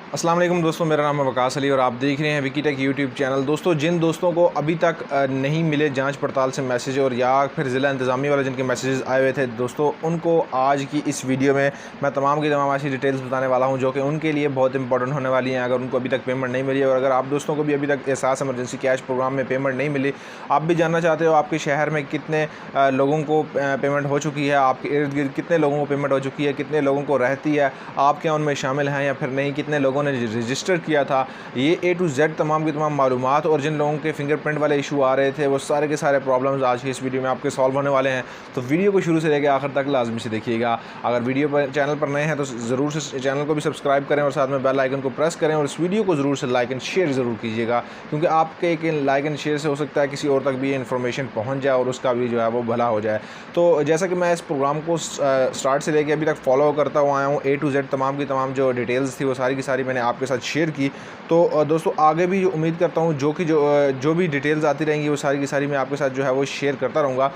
अस्सलाम वालेकुम दोस्तों, मेरा नाम है वकास अली और आप देख रहे हैं विकीटेक यूट्यूब चैनल। दोस्तों, जिन दोस्तों को अभी तक नहीं मिले जांच पड़ताल से मैसेज और या फिर ज़िला इंतज़ामिया वाले जिनके मैसेजेस आए हुए थे, दोस्तों उनको आज की इस वीडियो में मैं तमाम की तमाम ऐसी डिटेल्स बताने वाला हूं जो कि उनके लिए बहुत इंपॉर्टेंट होने वाली हैं। अगर उनको अभी तक पेमेंट नहीं मिली और अगर आप दोस्तों को भी अभी तक एहसास एमरजेंसी कैश प्रोग्राम में पेमेंट नहीं मिली, आप भी जानना चाहते हो आपके शहर में कितने लोगों को पेमेंट हो चुकी है, आपके इर्द गिर्द कितने लोगों को पेमेंट हो चुकी है, कितने लोगों को रहती है, आप क्या उनमें शामिल हैं या फिर नहीं, कितने लोगों ने रजिस्टर किया था, ये A to Z तमाम की तमाम मालूमात और जिन लोगों के फिंगरप्रिंट वाले इशू आ रहे थे वो सारे के सारे प्रॉब्लम्स आज की इस वीडियो में आपके सॉल्व होने वाले हैं। तो वीडियो को शुरू से लेकर आखिर तक लाजमी से देखिएगा। अगर वीडियो पर चैनल पर नए हैं तो ज़रूर से चैनल को भी सब्सक्राइब करें और साथ में बेल आइकन को प्रेस करें और इस वीडियो को ज़रूर से लाइक एंड शेयर ज़रूर कीजिएगा, क्योंकि आपके एक लाइक एंड शेयर से हो सकता है किसी और तक भी ये इन्फॉर्मेशन पहुँच जाए और उसका भी जो है वो भला हो जाए। तो जैसा कि मैं इस प्रोग्राम को स्टार्ट से लेकर अभी तक फॉलो करता हुआ आया हूँ, A to Z तमाम की तमाम जो डिटेल्स थी वो सारी की सारी मैंने आपके साथ शेयर की। तो दोस्तों आगे भी उम्मीद करता हूँ जो भी डिटेल्स आती रहेंगी वो सारी की सारी मैं आपके साथ जो है वो शेयर करता रहूँगा।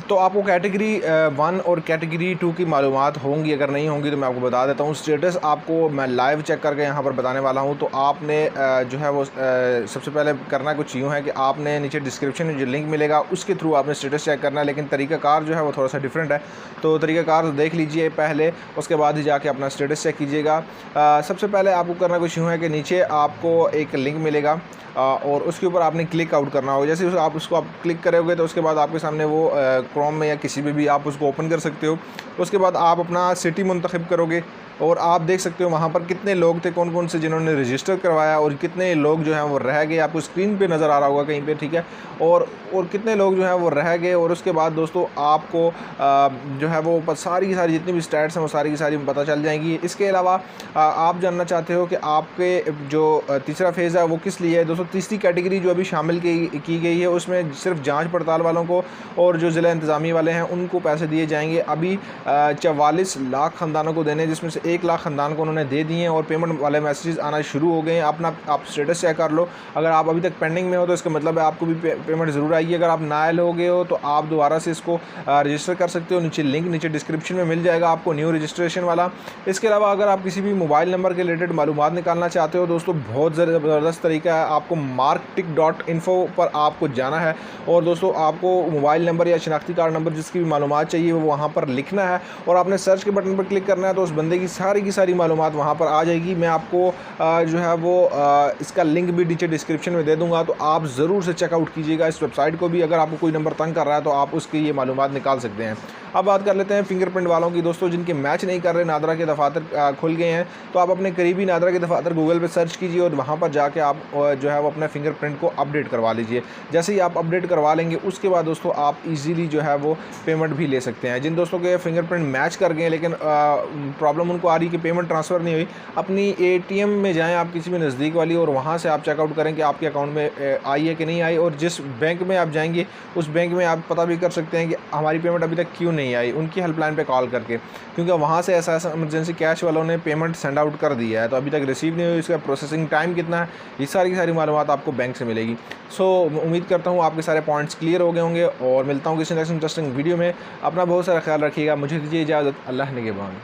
तो आपको कैटेगरी 1 और कैटेगरी 2 की मालूमात होंगी, अगर नहीं होंगी तो मैं आपको बता देता हूँ। स्टेटस आपको मैं लाइव चेक करके यहाँ पर बताने वाला हूँ। तो आपने जो है वो सबसे पहले करना कुछ यूँ है कि आपने नीचे डिस्क्रिप्शन में जो लिंक मिलेगा उसके थ्रू आपने स्टेटस चेक करना है, लेकिन तरीक़ाकार जो है वो थोड़ा सा डिफरेंट है। तो तरीक़ाकार देख लीजिए पहले, उसके बाद ही जाके अपना स्टेटस चेक कीजिएगा। सबसे पहले आपको करना कुछ यूँ है कि नीचे आपको एक लिंक मिलेगा और उसके ऊपर आपने क्लिक आउट करना होगा। जैसे आप उसको क्लिक करोगे तो उसके बाद आपके सामने वो क्रोम में या किसी में भी आप उसको ओपन कर सकते हो। उसके बाद आप अपना सिटी मुंतखब करोगे और आप देख सकते हो वहाँ पर कितने लोग थे, कौन कौन से जिन्होंने रजिस्टर करवाया और कितने लोग जो हैं वो रह गए। आपको स्क्रीन पे नज़र आ रहा होगा कहीं पे, ठीक है, और कितने लोग जो हैं वो रह गए। और उसके बाद दोस्तों आपको जो है वो सारी की सारी जितनी भी स्टैट्स हैं वो सारी की सारी पता चल जाएंगी। इसके अलावा आप जानना चाहते हो कि आपके जो तीसरा फेज़ है वो किस लिए है। दोस्तों तीसरी कैटेगरी जो अभी शामिल की गई है उसमें सिर्फ जांच पड़ताल वालों को और जो ज़िला इंतज़ामिया वाले हैं उनको पैसे दिए जाएंगे। अभी 44 लाख ख़ानदानों को देने, जिसमें से 1 लाख ख़ानदान को उन्होंने दे दिए हैं और पेमेंट वाले मैसेजेस आना शुरू हो गए हैं। आप स्टेटस चेक कर लो, अगर आप अभी तक पेंडिंग में हो तो इसका मतलब है आपको भी पेमेंट ज़रूर आएगी। अगर आप नायल हो गए हो तो आप दोबारा से इसको रजिस्टर कर सकते हो। नीचे लिंक नीचे डिस्क्रिप्शन में मिल जाएगा आपको न्यू रजिस्ट्रेशन वाला। इसके अलावा अगर आप किसी भी मोबाइल नंबर के रिलेटेड मालूमात निकालना चाहते हो दोस्तों, बहुत ज़बरदस्त तरीका है। आपको marktick.info पर आपको जाना है और दोस्तों आपको मोबाइल नंबर या शनाख्ती कार्ड नंबर जिसकी भी मालूमात चाहिए वो वहाँ पर लिखना है और आपने सर्च के बटन पर क्लिक करना है तो उस बंदे की सारी मालूमात वहाँ पर आ जाएगी। मैं आपको जो है वो इसका लिंक भी नीचे डिस्क्रिप्शन में दे दूँगा, तो आप ज़रूर से चेकआउट कीजिएगा इस वेबसाइट को भी। अगर आपको कोई नंबर तंग कर रहा है तो आप उसकी ये मालूमात निकाल सकते हैं। अब बात कर लेते हैं फिंगरप्रिंट वालों की। दोस्तों जिनके मैच नहीं कर रहे, नादरा के दफातर खुल गए हैं, तो आप अपने करीबी नादरा के दफातर गूगल पे सर्च कीजिए और वहाँ पर जाके आप जो है वो अपने फिंगरप्रिंट को अपडेट करवा लीजिए। जैसे ही आप अपडेट करवा लेंगे उसके बाद दोस्तों आप इजीली जो है वो पेमेंट भी ले सकते हैं। जिन दोस्तों के फिंगरप्रिंट मैच कर गए लेकिन प्रॉब्लम उनको आ रही है कि पेमेंट ट्रांसफ़र नहीं हुई, अपनी ATM में जाएँ आप किसी भी नज़दीक वाली और वहाँ से आप चेकआउट करें कि आपके अकाउंट में आई है कि नहीं आई। और जिस बैंक में आप जाएंगे उस बैंक में आप पता भी कर सकते हैं कि हमारी पेमेंट अभी तक क्यों नहीं आई, उनकी हेल्पलाइन पे कॉल करके, क्योंकि वहाँ से ऐसा इमरजेंसी कैश वालों ने पेमेंट सेंड आउट कर दिया है तो अभी तक रिसीव नहीं हुई, इसका प्रोसेसिंग टाइम कितना है, ये सारी की सारी मालूमात आपको बैंक से मिलेगी। सो उम्मीद करता हूँ आपके सारे पॉइंट्स क्लियर हो गए होंगे और मिलता हूँ किसी नेक्स्ट इंटरेस्टिंग वीडियो में। अपना बहुत सारा ख्याल रखिएगा। मुझे दीजिए इजाज़त। अल्लाह निगहबान।